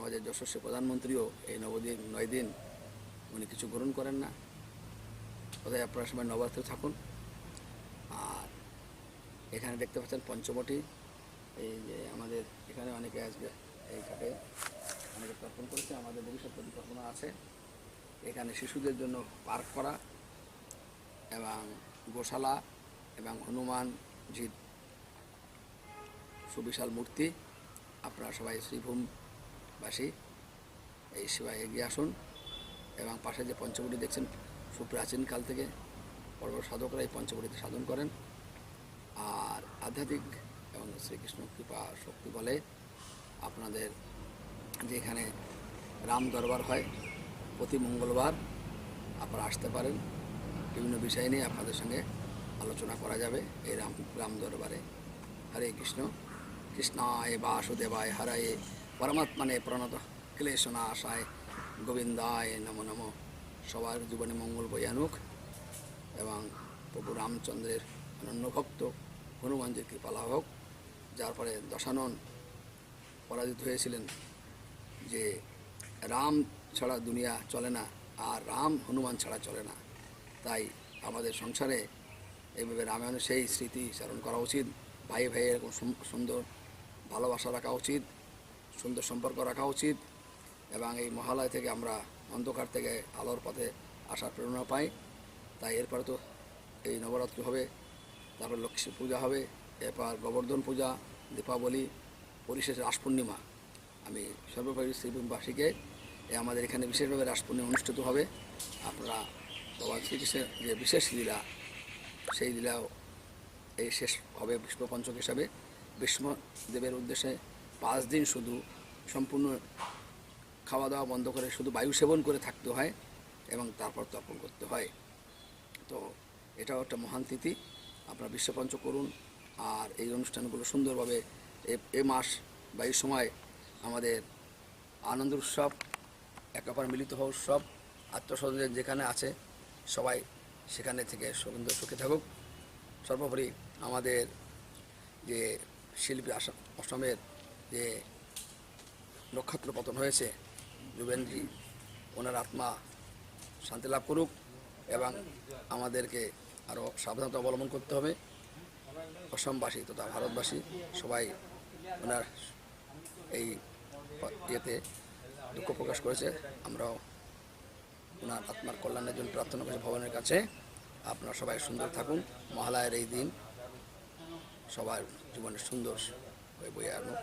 আমাদের যশস্বী প্রধানমন্ত্রীও এই 9 দিন উনি কিছু গ্রহণ করেন না। কোথায় আপনারা সবাই নবরাত্রে থাকুন। আর এখানে দেখতে পাচ্ছেন পঞ্চবটি, এই যে আমাদের এখানে অনেকে আজকে এই ঘাটে অনেকে তর্পণ করেছে, আমাদের ভবিষ্যৎ পরিকল্পনা আছে এখানে শিশুদের জন্য পার্ক করা এবং গোশালা এবং হনুমানজির সুবিশাল মূর্তি। আপনারা সবাই শ্রীভূমবাসী এই সেবায় এগিয়ে আসুন। এবং পাশে যে পঞ্চবটি দেখছেন, সুপ্রাচীনকাল থেকে বড় বড় সাধকরা এই পঞ্চবটিতে সাধন করেন। আর আধ্যাত্মিক এবং শ্রীকৃষ্ণ কৃপা শক্তি বলে আপনাদের যে এখানে রাম দরবার হয় প্রতি মঙ্গলবার, আপনারা আসতে পারেন। বিভিন্ন বিষয় নিয়ে আপনাদের সঙ্গে আলোচনা করা যাবে এই রাম দরবারে। হরে কৃষ্ণ। কৃষ্ণায় বাসুদেবায় হরায়ে পরমাত্মানে প্রণত ক্লেশনাশায় গোবিন্দায় নমো নমো। সবার জীবনে মঙ্গল বয়ে আনুক এবং প্রভু রামচন্দ্রের অনন্য ভক্ত হনুমানজির কৃপা লাভ হোক। যার পরে দশানন পরাজিত হয়েছিলেন যে রাম ছাড়া দুনিয়া চলে না, আর রাম হনুমান ছাড়া চলে না। তাই আমাদের সংসারে এইভাবে রামায়ণের সেই স্মৃতি স্মরণ করা উচিত। ভাই ভাই এরকম সুন্দর ভালোবাসা রাখা উচিত, সুন্দর সম্পর্ক রাখা উচিত। এবং এই মহালয় থেকে আমরা অন্ধকার থেকে আলোর পথে আসার প্রেরণা পাই। তাই এরপরে তো এই নবরাত্রি হবে, তারপর লক্ষ্মী পূজা হবে, এরপর গোবর্ধন পূজা, দীপাবলি, পরিশেষে রাস পূর্ণিমা। আমি সর্বোপরি শ্রীভূমবাসীকে আমাদের এখানে বিশেষভাবে রাস পূর্ণিমা অনুষ্ঠিত হবে। আপনারা ভগবান শ্রীকৃষ্ণের যে বিশেষ লীলা, সেই লীলাও এই শেষ হবে বিষ্ণুপঞ্চক হিসাবে। বিষ্ণুদেবের উদ্দেশ্যে 5 দিন শুধু সম্পূর্ণ খাওয়া দাওয়া বন্ধ করে শুধু বায়ু সেবন করে থাকতে হয় এবং তারপর তর্পণ করতে হয়। তো এটাও একটা মহান তিথি, আপনারা বিশ্বপঞ্চক করুন। আর এই অনুষ্ঠানগুলো সুন্দরভাবে এ মাস বা এই সময় আমাদের আনন্দ উৎসব, একাপার মিলিত হওয়া উৎসব, আত্মস্বজনদের যেখানে আছে সবাই সেখানে থেকে সুন্দর সুখে থাকুক। সর্বোপরি আমাদের যে শিল্পী অসমের যে নক্ষত্র পতন হয়েছে যুবেনজি, ওনার আত্মা শান্তি লাভ করুক এবং আমাদেরকে আরও সাবধানতা অবলম্বন করতে হবে। অসমবাসী তথা ভারতবাসী সবাই ওনার এই ইয়েতে দুঃখ প্রকাশ করেছে। আমরাও ওনার আত্মার কল্যাণের জন্য প্রার্থনা করছি ভগবানের কাছে। আপনারা সবাই সুন্দর থাকুন। মহালয়ের এই দিন সবার জীবনে সুন্দর হয়ে বয়ে আনুক।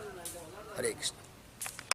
হরে কৃষ্ণ।